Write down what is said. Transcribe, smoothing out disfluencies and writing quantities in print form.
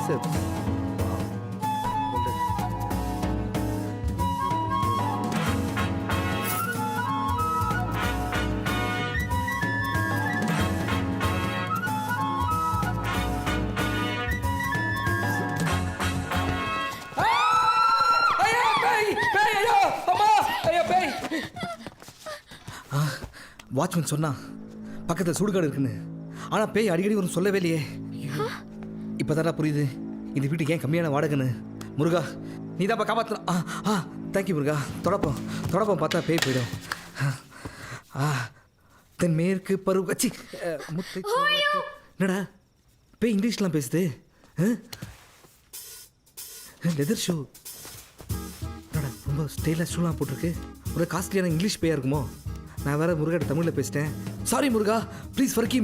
Sir. Watchman சொன்னா பக்கத்தில் சுடுகாடு இருக்குன்னு. ஆனால் பேய் அடிக்கடி ஒரு சொல்லவே இல்லையே. இப்போ தானே புரியுது இந்த வீட்டுக்கு ஏன் கம்மியான வாடகைன்னு. முருகா நீ தான் காப்பாற்றலாம். தேங்க்யூ முருகா. தொடப்பம் பார்த்தா பேய் போயிடும். தென்மேற்கு பருவ கச்சி முத்தை. என்னடா பேய் இங்கிலீஷ்லாம் பேசுது? Leather shoe. என்னடா ரொம்ப ஸ்டைலாக ஷூலாம் போட்டிருக்கு. ஒரு காஸ்ட்லியான இங்கிலீஷ் பேயாக இருக்குமோ? நான் வேற முருகாட்ட தமிழில் பேசிட்டேன். Sorry Muruga, please forgive.